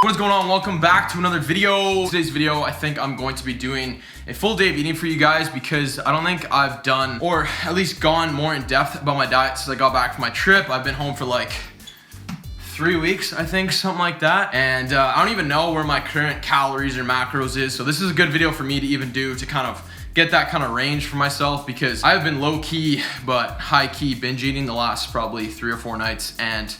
What is going on? Welcome back to another video. Today's video, I think I'm going to be doing a full day of eating for you guys because I don't think I've done, or at least gone more in depth about my diet since I got back from my trip. I've been home for like 3 weeks, I think, something like that. And I don't even know where my current calories or macros is. So this is a good video for me to even do to kind of get that kind of range for myself, because I've been low key but high key binge eating the last probably 3 or 4 nights, and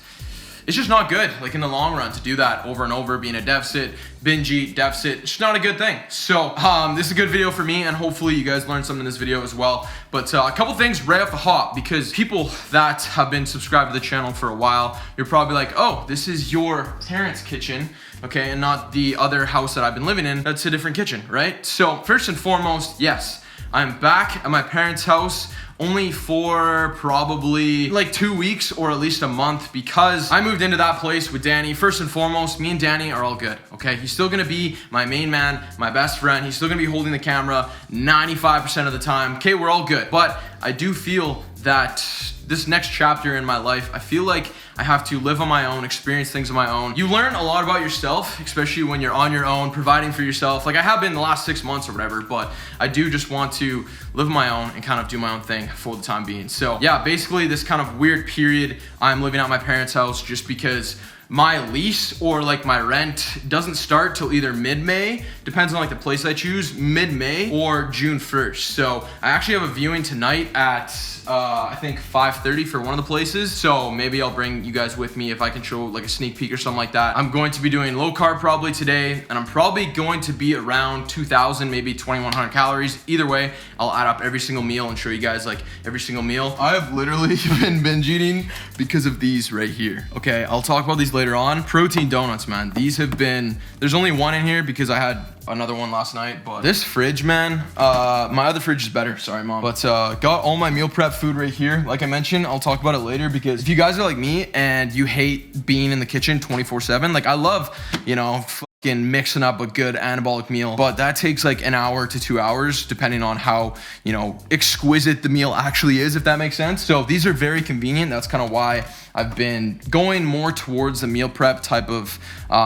it's just not good, like in the long run, to do that over and over, being a deficit, binge eat, deficit. It's not a good thing. So this is a good video for me, and hopefully you guys learned something in this video as well. But a couple things right off the hop, because people that have been subscribed to the channel for a while, you're probably like, oh, this is your parents' kitchen, okay, and not the other house that I've been living in. That's a different kitchen, right? So first and foremost, yes, I'm back at my parents' house, only for probably like 2 weeks or at least a month, because I moved into that place with Danny. First and foremost, me and Danny are all good, okay? He's still gonna be my main man, my best friend. He's still gonna be holding the camera 95% of the time. Okay, we're all good. But I do feel that this next chapter in my life, I feel like I have to live on my own, experience things on my own. You learn a lot about yourself, especially when you're on your own, providing for yourself. Like I have been the last 6 months or whatever, but I do just want to live on my own and kind of do my own thing for the time being. So yeah, basically this kind of weird period, I'm living at my parents' house just because my lease or like my rent doesn't start till either mid-May, depends on like the place I choose, mid-May or June 1st. So I actually have a viewing tonight at I think 5:30 for one of the places. So maybe I'll bring you guys with me if I can show like a sneak peek or something like that. I'm going to be doing low carb probably today, and I'm probably going to be around 2,000, maybe 2,100 calories. Either way, I'll add up every single meal and show you guys like every single meal. I have literally been binge eating because of these right here. Okay, I'll talk about these later on. Protein donuts, man. These have been, there's only one in here because I had another one last night, but this fridge, man, my other fridge is better, sorry mom, but got all my meal prep food right here. Like I mentioned, I'll talk about it later, because if you guys are like me and you hate being in the kitchen 24/7, like I love, you know, mixing up a good anabolic meal, but that takes like an hour to 2 hours depending on how, you know, exquisite the meal actually is, if that makes sense. So these are very convenient. That's kind of why I've been going more towards the meal prep type of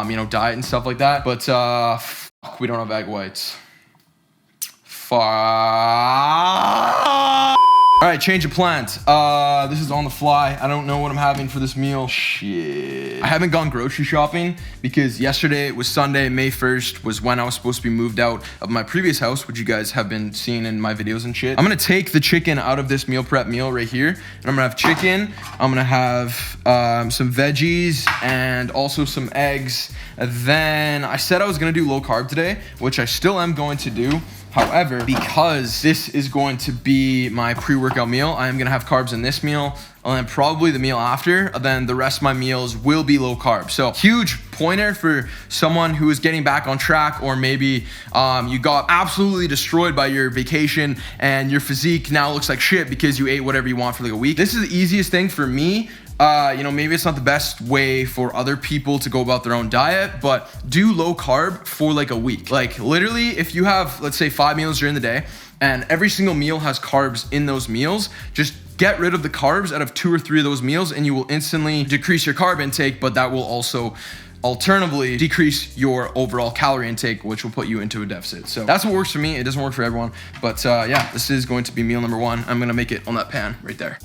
you know, diet and stuff like that. But we don't have egg whites. All right, change of plans. This is on the fly. I don't know what I'm having for this meal. Shit. I haven't gone grocery shopping because yesterday was Sunday, May 1st was when I was supposed to be moved out of my previous house, which you guys have been seeing in my videos and shit. I'm gonna take the chicken out of this meal prep meal right here, and I'm gonna have chicken. I'm gonna have some veggies and also some eggs. And then I said I was gonna do low carb today, which I still am going to do. However, because this is going to be my pre-workout meal, I am gonna have carbs in this meal, and then probably the meal after, and then the rest of my meals will be low carb. So huge pointer for someone who is getting back on track, or maybe you got absolutely destroyed by your vacation and your physique now looks like shit because you ate whatever you want for like a week. This is the easiest thing for me. You know, maybe it's not the best way for other people to go about their own diet, but do low carb for like a week. Like literally, if you have, let's say 5 meals during the day and every single meal has carbs in those meals, just get rid of the carbs out of 2 or 3 of those meals and you will instantly decrease your carb intake, but that will also alternatively decrease your overall calorie intake, which will put you into a deficit. So that's what works for me. It doesn't work for everyone, but yeah, this is going to be meal number 1. I'm gonna make it on that pan right there.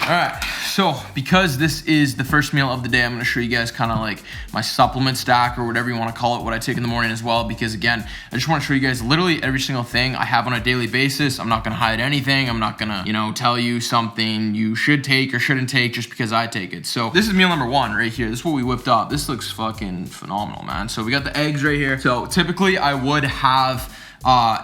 All right, so because this is the first meal of the day, I'm gonna show you guys kind of like my supplement stack or whatever you wanna call it, what I take in the morning as well, because again, I just wanna show you guys literally every single thing I have on a daily basis. I'm not gonna hide anything. I'm not gonna, you know, tell you something you should take or shouldn't take just because I take it. So this is meal number 1 right here. This is what we whipped up. This looks fucking phenomenal, man. So we got the eggs right here. So typically I would have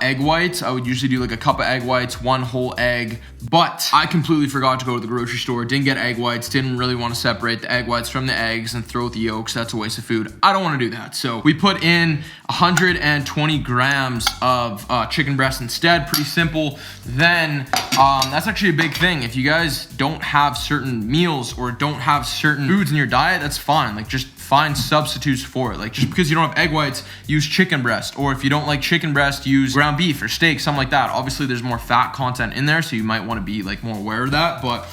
egg whites. I would usually do like a cup of egg whites, 1 whole egg, but I completely forgot to go to the grocery store, didn't get egg whites, didn't really want to separate the egg whites from the eggs and throw out the yolks. That's a waste of food. I don't want to do that. So we put in 120 grams of chicken breast instead. Pretty simple. Then that's actually a big thing. If you guys don't have certain meals or don't have certain foods in your diet, that's fine. Like just find substitutes for it. Like just because you don't have egg whites, use chicken breast, or if you don't like chicken breast, use ground beef or steak, something like that. Obviously there's more fat content in there, so you might want to be like more aware of that. But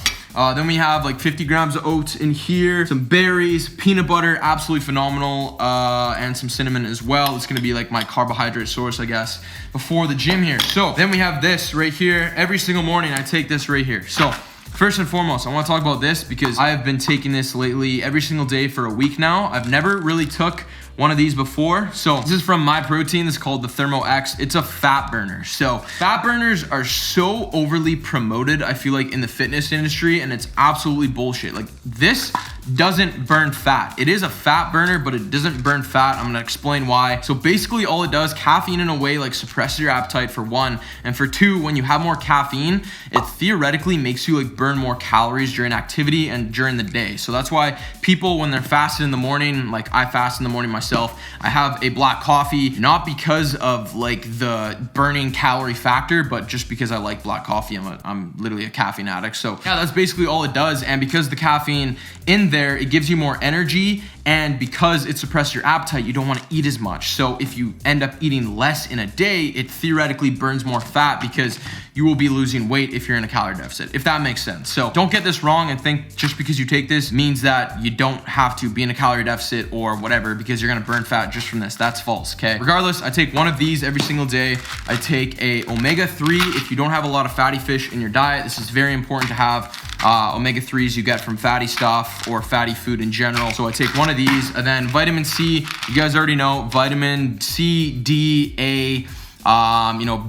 then we have like 50 grams of oats in here, some berries, peanut butter, absolutely phenomenal, and some cinnamon as well. It's gonna be like my carbohydrate source, I guess, before the gym here. So then we have this right here. Every single morning I take this right here. So first and foremost, I want to talk about this because I have been taking this lately every single day for a week now. I've never really took one of these before. So this is from My Protein. This is called the Thermo X. It's a fat burner. So fat burners are so overly promoted, I feel like, in the fitness industry, and it's absolutely bullshit. Like this doesn't burn fat. It is a fat burner, but it doesn't burn fat. I'm gonna explain why. So basically all it does, caffeine in a way like suppresses your appetite for one, and for two, when you have more caffeine, it theoretically makes you like burn more calories during activity and during the day. So that's why people, when they're fasted in the morning, like I fast in the morning myself, I have a black coffee, not because of like the burning calorie factor, but just because I like black coffee. I'm literally a caffeine addict. So yeah, that's basically all it does. And because the caffeine in there, it gives you more energy, and because it suppresses your appetite, you don't want to eat as much. So if you end up eating less in a day, it theoretically burns more fat because you will be losing weight if you're in a calorie deficit, if that makes sense. So don't get this wrong and think just because you take this means that you don't have to be in a calorie deficit or whatever because you're gonna burn fat just from this. That's false, okay? Regardless, I take one of these every single day. I take a omega-3 if you don't have a lot of fatty fish in your diet. This is very important to have. Omega-3s you get from fatty stuff or fatty food in general. So I take one of these, and then vitamin C, you guys already know, vitamin C, D, A,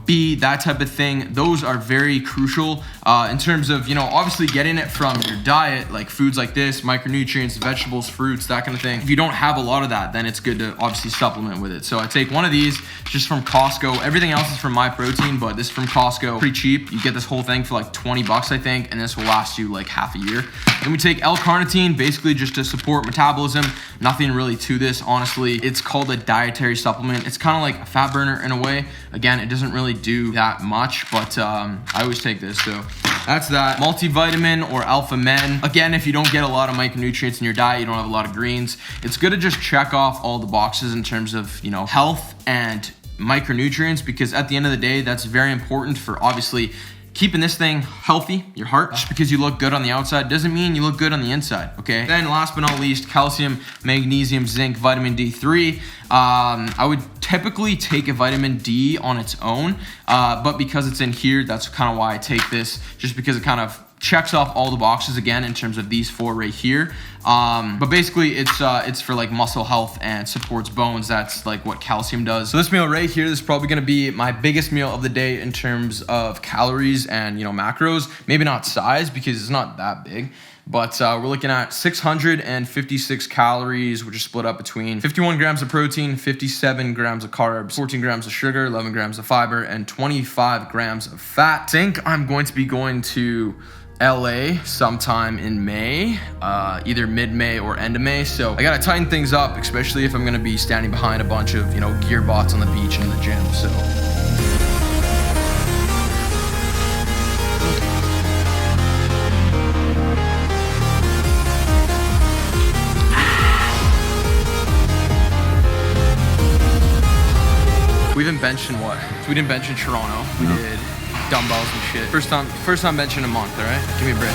B, that type of thing. Those are very crucial in terms of, obviously getting it from your diet, like foods like this, micronutrients, vegetables, fruits, that kind of thing. If you don't have a lot of that, then it's good to obviously supplement with it. So I take one of these just from Costco. Everything else is from My Protein, but this is from Costco, pretty cheap. You get this whole thing for like 20 bucks, I think, and this will last you like half a year. Then we take L-carnitine, basically just to support metabolism. Nothing really to this, honestly. It's called a dietary supplement. It's kind of like a fat burner in a way. Again, it doesn't really do that much, but I always take this. So that's that. Multivitamin or Alpha Men. Again, if you don't get a lot of micronutrients in your diet, you don't have a lot of greens, it's good to just check off all the boxes in terms of, health and micronutrients, because at the end of the day, that's very important for obviously keeping this thing healthy, your heart. Just because you look good on the outside doesn't mean you look good on the inside, okay? Then last but not least, calcium, magnesium, zinc, vitamin D3. I would typically take a vitamin D on its own, but because it's in here, that's kind of why I take this, just because it kind of checks off all the boxes again in terms of these four right here. But basically it's for like muscle health and supports bones. That's like what calcium does. So this meal right here, this is probably gonna be my biggest meal of the day in terms of calories and macros. Maybe not size because it's not that big. But we're looking at 656 calories, which is split up between 51 grams of protein, 57 grams of carbs, 14 grams of sugar, 11 grams of fiber, and 25 grams of fat. I think I'm going to be going to LA sometime in May, either mid-May or end of May. So I gotta tighten things up, especially if I'm gonna be standing behind a bunch of, gear bots on the beach and in the gym, so. We've been benching what? So we didn't bench in Toronto. We did dumbbells and shit. First time benching in a month, all right? Give me a break.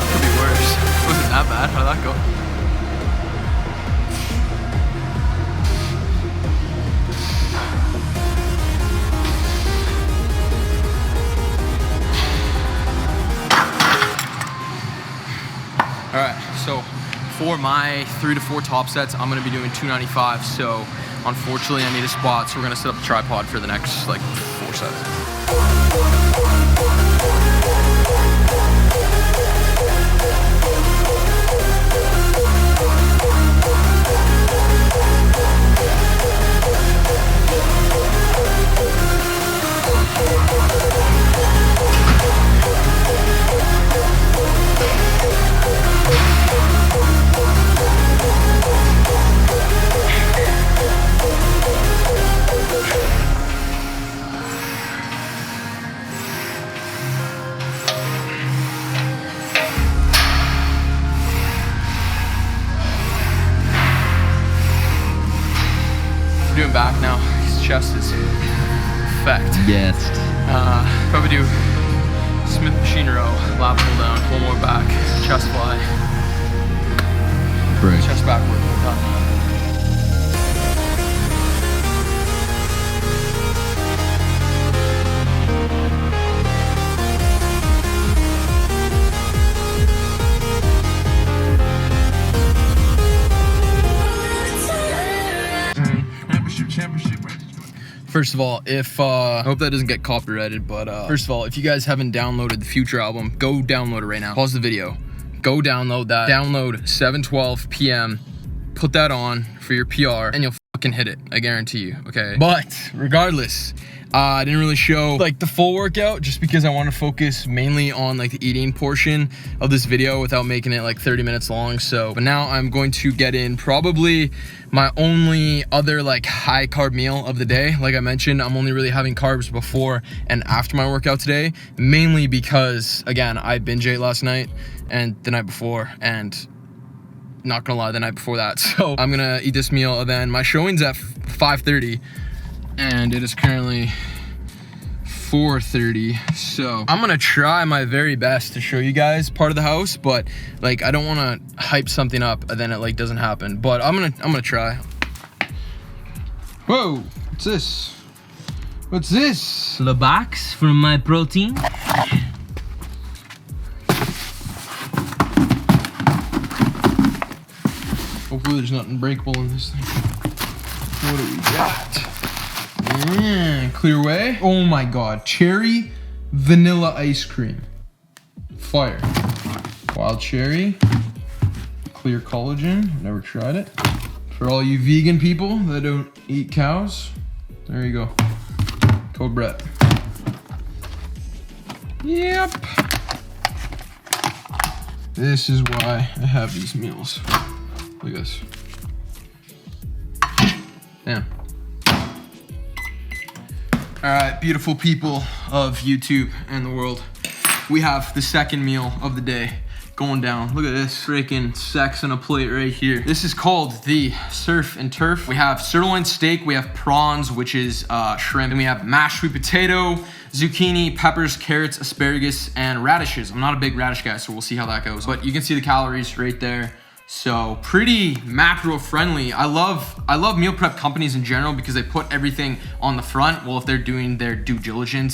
Could be worse. It wasn't that bad. How'd that go? All right, so for my 3 to 4 top sets, I'm gonna be doing 295. So unfortunately, I need a spot. So we're gonna set up a tripod for the next like 4 sets. going back now. His chest is effect. Yes. Probably do Smith machine row, lat pull down, one more back, chest fly, Break. chest backward. Done. First of all, if I hope that doesn't get copyrighted, but first of all, if you guys haven't downloaded the Future album, go download it right now. Pause the video, go download that. Download 7:12 p.m. Put that on for your PR, and you'll fucking hit it. I guarantee you. Okay. But regardless, I didn't really show like the full workout just because I want to focus mainly on like the eating portion of this video without making it like 30 minutes long. So, but now I'm going to get in probably my only other like high carb meal of the day. Like I mentioned, I'm only really having carbs before and after my workout today, mainly because again, I binge ate last night and the night before, and not gonna lie, the night before that. So I'm gonna eat this meal, and then my showing's at 5:30 and it is currently 4:30. So I'm gonna try my very best to show you guys part of the house, but like I don't want to hype something up and then it like doesn't happen. But I'm gonna try. Whoa, what's this? What's this? The box from my protein. Hopefully there's nothing breakable in this thing. What do we got? Clear way. Oh my god, cherry vanilla ice cream. Fire. Wild cherry. Clear collagen. Never tried it. For all you vegan people that don't eat cows, there you go. Code Bret. Yep. This is why I have these meals. Look at this. Damn. All right, beautiful people of YouTube and the world. We have the second meal of the day going down. Look at this freaking sex on a plate right here. This is called the surf and turf. We have sirloin steak, we have prawns, which is shrimp, and we have mashed sweet potato, zucchini, peppers, carrots, asparagus, and radishes. I'm not a big radish guy, so we'll see how that goes. But you can see the calories right there. So pretty macro friendly. I love meal prep companies in general because they put everything on the front. Well, if they're doing their due diligence,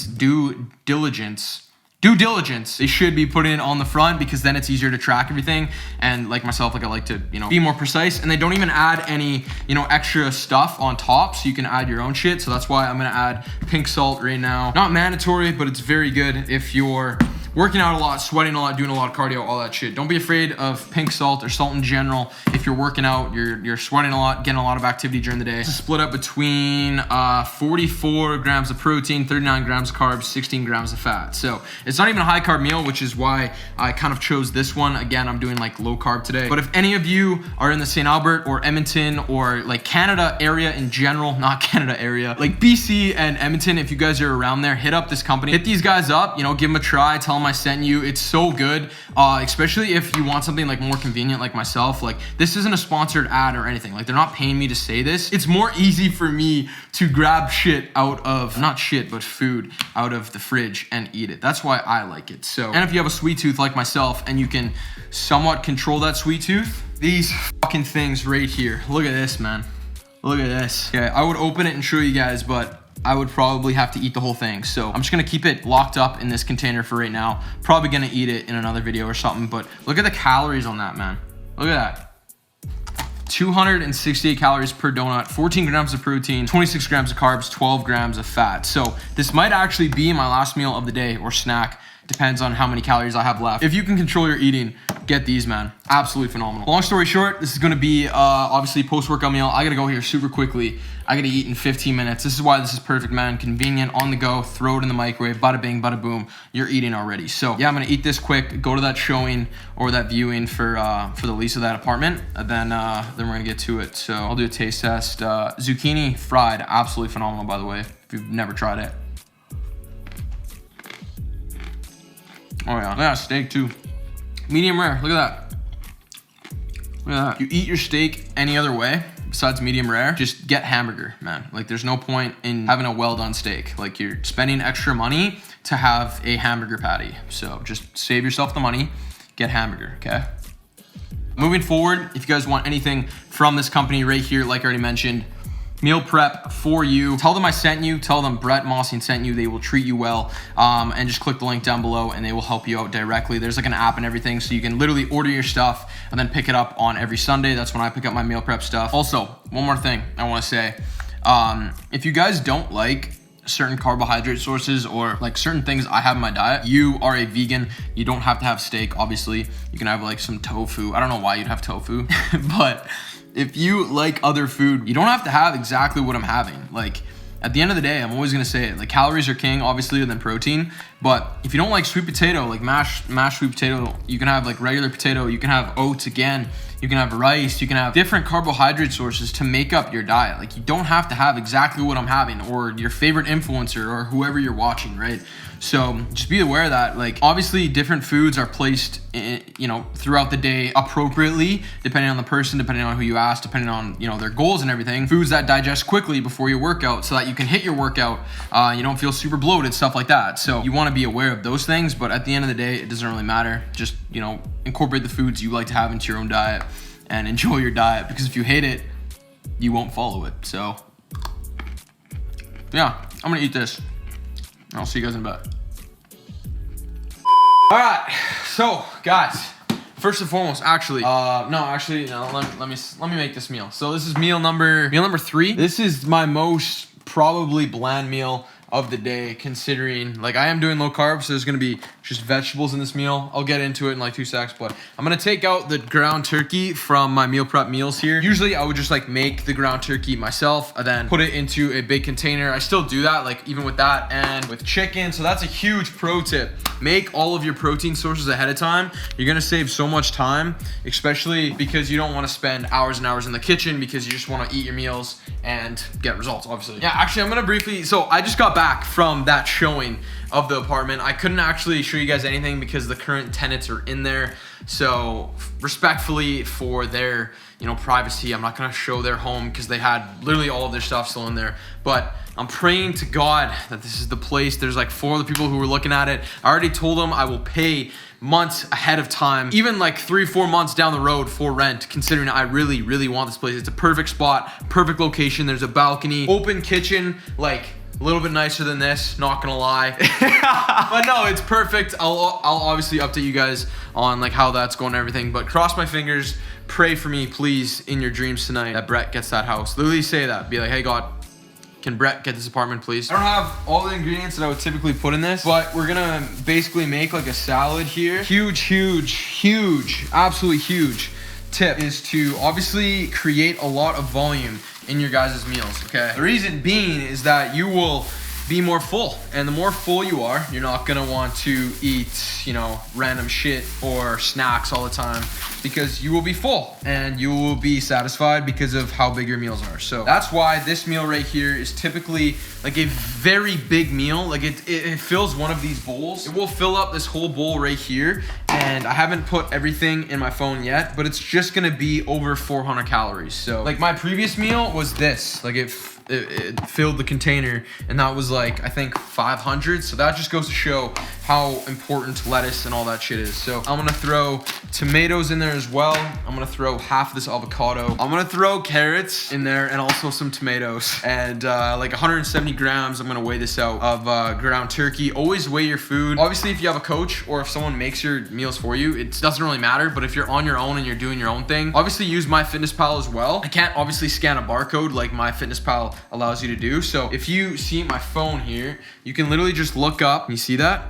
they should be putting it on the front because then it's easier to track everything. And like myself, like I like to, be more precise, and they don't even add any, extra stuff on top. So you can add your own shit. So that's why I'm going to add pink salt right now. Not mandatory, but it's very good if you're working out a lot, sweating a lot, doing a lot of cardio, all that shit. Don't be afraid of pink salt or salt in general. If you're working out, you're sweating a lot, getting a lot of activity during the day. It's split up between 44 grams of protein, 39 grams of carbs, 16 grams of fat. So it's not even a high carb meal, which is why I kind of chose this one. Again, I'm doing like low carb today. But if any of you are in the St. Albert or Edmonton or like Canada area in general, not Canada area, like BC and Edmonton, if you guys are around there, hit up this company. Hit these guys up, give them a try, tell them I sent you. It's so good, especially if you want something like more convenient like myself. Like this isn't a sponsored ad or anything. Like they're not paying me to say this. It's more easy for me to grab shit out of, not shit, but food out of the fridge and eat it. That's why I like it. So, and if you have a sweet tooth like myself and you can somewhat control that sweet tooth, these fucking things right here. Look at this, man. Look at this. Okay, I would open it and show you guys, but I would probably have to eat the whole thing. So I'm just gonna keep it locked up in this container for right now. Probably gonna eat it in another video or something, but look at the calories on that, man. Look at that. 268 calories per donut, 14 grams of protein, 26 grams of carbs, 12 grams of fat. So this might actually be my last meal of the day or snack. Depends on how many calories I have left. If you can control your eating, get these, man. Absolutely phenomenal. Long story short, this is gonna be obviously post-workout meal. I gotta go here super quickly. I gotta eat in 15 minutes. This is why this is perfect, man. Convenient, on the go, throw it in the microwave, bada bing, bada boom. You're eating already. So yeah, I'm gonna eat this quick, go to that showing or that viewing for the lease of that apartment, and then we're gonna get to it. So I'll do a taste test. Zucchini fried, absolutely phenomenal, by the way, if you've never tried it. Oh yeah, look at that steak too. Medium rare, look at that. Look at that. You eat your steak any other way, besides medium rare, just get hamburger, man. Like there's no point in having a well-done steak. Like you're spending extra money to have a hamburger patty. So just save yourself the money, get hamburger, okay? Moving forward, if you guys want anything from this company right here, like I already mentioned, meal prep for you. Tell them I sent you. Tell them Bret Mossing sent you. They will treat you well. And just click the link down below and they will help you out directly. There's like an app and everything, so you can literally order your stuff and then pick it up on every Sunday. That's when I pick up my meal prep stuff. Also, one more thing I want to say. If you guys don't like certain carbohydrate sources or like certain things I have in my diet, you are a vegan, you don't have to have steak. Obviously you can have like some tofu. I don't know why you'd have tofu but if you like other food, you don't have to have exactly what I'm having. Like at the end of the day, I'm always gonna say it, like calories are king obviously than protein, but if you don't like sweet potato, like mashed sweet potato, you can have like regular potato, you can have oats again, you can have rice, you can have different carbohydrate sources to make up your diet. Like you don't have to have exactly what I'm having or your favorite influencer or whoever you're watching, right? So just be aware of that. Like obviously different foods are placed in, throughout the day appropriately, depending on the person, depending on who you ask, depending on, their goals and everything. Foods that digest quickly before your workout so that you can hit your workout, you don't feel super bloated, stuff like that. So you want to be aware of those things, but at the end of the day, it doesn't really matter. Just, incorporate the foods you like to have into your own diet and enjoy your diet, because if you hate it, you won't follow it. So yeah, I'm gonna eat this. I'll see you guys in a bit. All right, so guys, first and foremost, let me make this meal. So this is meal number 3. This is my most probably bland meal of the day, considering like I am doing low carbs, so there's gonna be just vegetables in this meal. I'll get into it in like 2 seconds, but I'm gonna take out the ground turkey from my meal prep meals here. Usually I would just like make the ground turkey myself and then put it into a big container. I still do that, like even with that and with chicken. So that's a huge pro tip. Make all of your protein sources ahead of time. You're gonna save so much time, especially because you don't wanna spend hours and hours in the kitchen, because you just wanna eat your meals and get results, obviously. Yeah, actually I'm gonna briefly, so I just got back from that showing of the apartment. I couldn't actually show you guys anything because the current tenants are in there. So respectfully for their, privacy, I'm not gonna show their home because they had literally all of their stuff still in there. But I'm praying to God that this is the place. There's like 4 other people who were looking at it. I already told them I will pay months ahead of time, even like 3-4 months down the road for rent, considering I really, really want this place. It's a perfect spot, perfect location. There's a balcony, open kitchen, like a little bit nicer than this, not gonna lie. But no, it's perfect. I'll obviously update you guys on like how that's going and everything, but cross my fingers, pray for me, please, in your dreams tonight that Bret gets that house. Literally say that. Be like, hey God, can Bret get this apartment, please? I don't have all the ingredients that I would typically put in this, but we're gonna basically make like a salad here. Huge, absolutely huge tip is to obviously create a lot of volume in your guys' meals, okay? The reason being is that you will be more full, and the more full you are, you're not gonna want to eat, random shit or snacks all the time, because you will be full and you will be satisfied because of how big your meals are. So that's why this meal right here is typically like a very big meal. Like it fills one of these bowls. It will fill up this whole bowl right here, and I haven't put everything in my phone yet, but it's just gonna be over 400 calories. So like my previous meal was this, like it filled the container, and that was like I think 500. So that just goes to show how important lettuce and all that shit is. So I'm gonna throw tomatoes in there as well. I'm gonna throw half of this avocado. I'm gonna throw carrots in there and also some tomatoes, and like 170 grams. I'm gonna weigh this out of ground turkey. Always weigh your food. Obviously if you have a coach or if someone makes your meals for you, it doesn't really matter, but if you're on your own and you're doing your own thing, obviously use MyFitnessPal as well. I can't obviously scan a barcode like MyFitnessPal allows you to do. So if you see my phone here, you can literally just look up, you see that?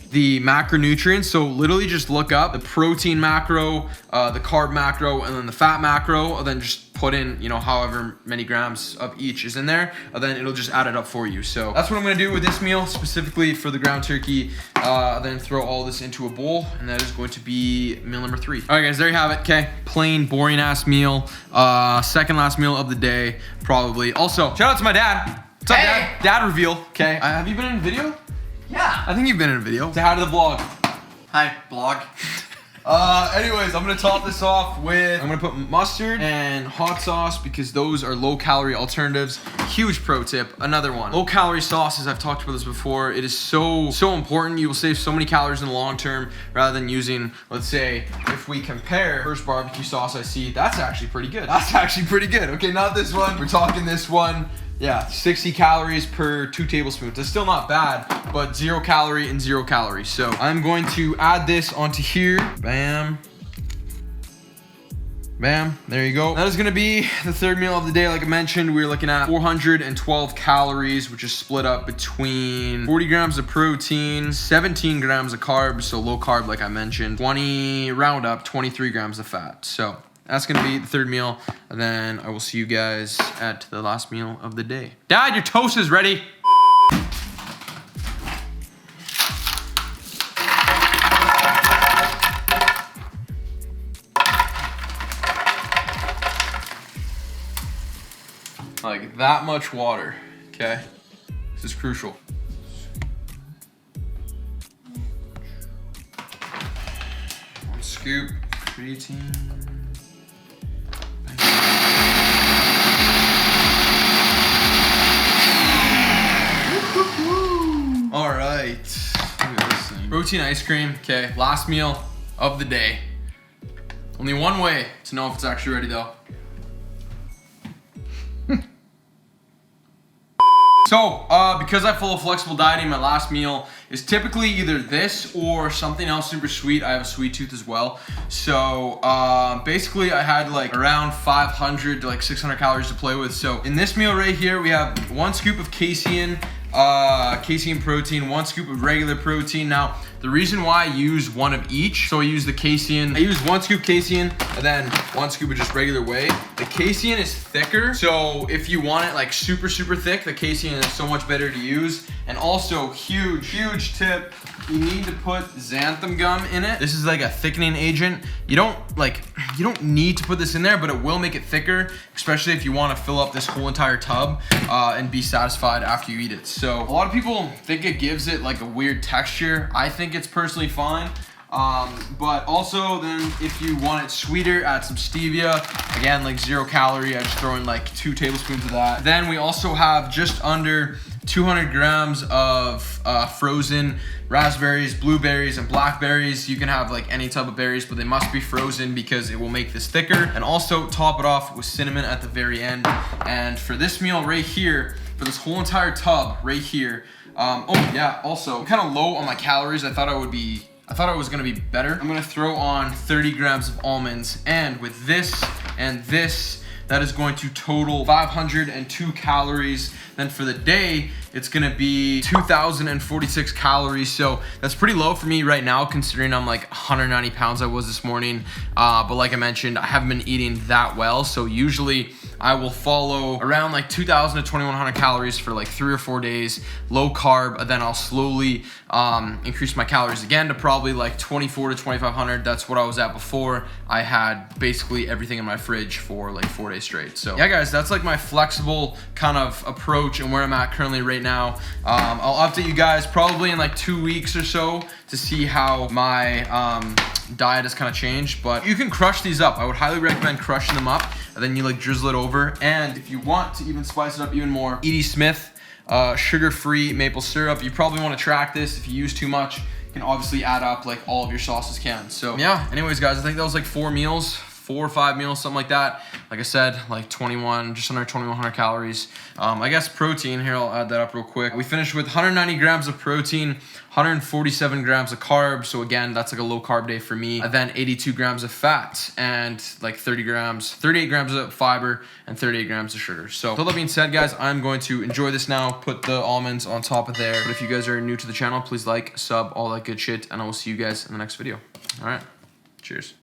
The macronutrients. So literally just look up the protein macro, the carb macro, and then the fat macro, and then just put in, however many grams of each is in there, and then it'll just add it up for you. So that's what I'm gonna do with this meal, specifically for the ground turkey. Then throw all this into a bowl, and that is going to be meal number 3. All right, guys, there you have it. Okay, plain, boring ass meal. Second last meal of the day, probably. Also, shout out to my dad. What's up, Dad? Dad reveal. Okay, have you been in a video? Yeah. I think you've been in a video. Say hi to the vlog. Hi, vlog. Anyways, I'm gonna top this off with, I'm gonna put mustard and hot sauce because those are low calorie alternatives. Huge pro tip, another one. Low calorie sauces, I've talked about this before. It is so important. You will save so many calories in the long term rather than using, let's say, if we compare first barbecue sauce I see, that's actually pretty good. That's actually pretty good. Okay, not this one. We're talking this one. Yeah, 60 calories per 2 tablespoons. That's still not bad, but 0 calorie and 0 calories. So I'm going to add this onto here. Bam. Bam, there you go. That is gonna be the third meal of the day. Like I mentioned, we're looking at 412 calories, which is split up between 40 grams of protein, 17 grams of carbs, so low carb like I mentioned, 23 grams of fat. So that's gonna be the third meal, and then I will see you guys at the last meal of the day. Dad, your toast is ready. Like that much water, okay? This is crucial. One scoop, creatine. All right, look at this thing. Protein ice cream, okay, last meal of the day. Only one way to know if it's actually ready though. So, because I follow flexible dieting, my last meal is typically either this or something else super sweet. I have a sweet tooth as well. So, basically I had like around 500 to like 600 calories to play with. So in this meal right here, we have 1 scoop of casein protein, 1 scoop of regular protein. Now, the reason why I use one of each, so I use the casein, I use 1 scoop casein and then 1 scoop of just regular whey. The casein is thicker, so if you want it like super thick, the casein is so much better to use. And also, huge tip, you need to put xanthan gum in it. This is like a thickening agent. You don't need to put this in there, but it will make it thicker, especially if you want to fill up this whole entire tub and be satisfied after you eat it. So a lot of people think it gives it like a weird texture. I think it's personally fine. But also then if you want it sweeter, add some stevia. Again, like 0 calorie, I just throw in like 2 tablespoons of that. Then we also have just under 200 grams of frozen raspberries, blueberries, and blackberries. You can have like any type of berries, but they must be frozen because it will make this thicker. And also top it off with cinnamon at the very end. And for this meal right here, for this whole entire tub right here, oh yeah, also I'm kind of low on my calories. I thought it was gonna be better. I'm gonna throw on 30 grams of almonds, and with this and this, that is going to total 502 calories. Then for the day, it's gonna be 2,046 calories. So that's pretty low for me right now, considering I'm like 190 pounds I was this morning. But like I mentioned, I haven't been eating that well. So usually I will follow around like 2,000 to 2,100 calories for like 3 or 4 days, low carb, and then I'll slowly increase my calories again to probably like 2,400 to 2,500. That's what I was at before. I had basically everything in my fridge for like 4 days straight. So yeah, guys, that's like my flexible kind of approach and where I'm at currently right now. I'll update you guys probably in like 2 weeks or so to see how my diet has kind of changed, but you can crush these up. I would highly recommend crushing them up, and then you like drizzle it over. And if you want to even spice it up even more, Edie Smith sugar-free maple syrup. You probably want to track this. If you use too much, you can obviously add up like all of your sauces can. So yeah, anyways guys, I think that was like 4 meals, 4 or 5 meals, something like that. Like I said, like 21, just under 2,100 calories. I guess protein, here I'll add that up real quick. We finished with 190 grams of protein, 147 grams of carbs. So again, that's like a low carb day for me. And then 82 grams of fat and like 38 grams of fiber and 38 grams of sugar. So with all that being said, guys, I'm going to enjoy this now, put the almonds on top of there. But if you guys are new to the channel, please like, sub, all that good shit, and I will see you guys in the next video. All right, cheers.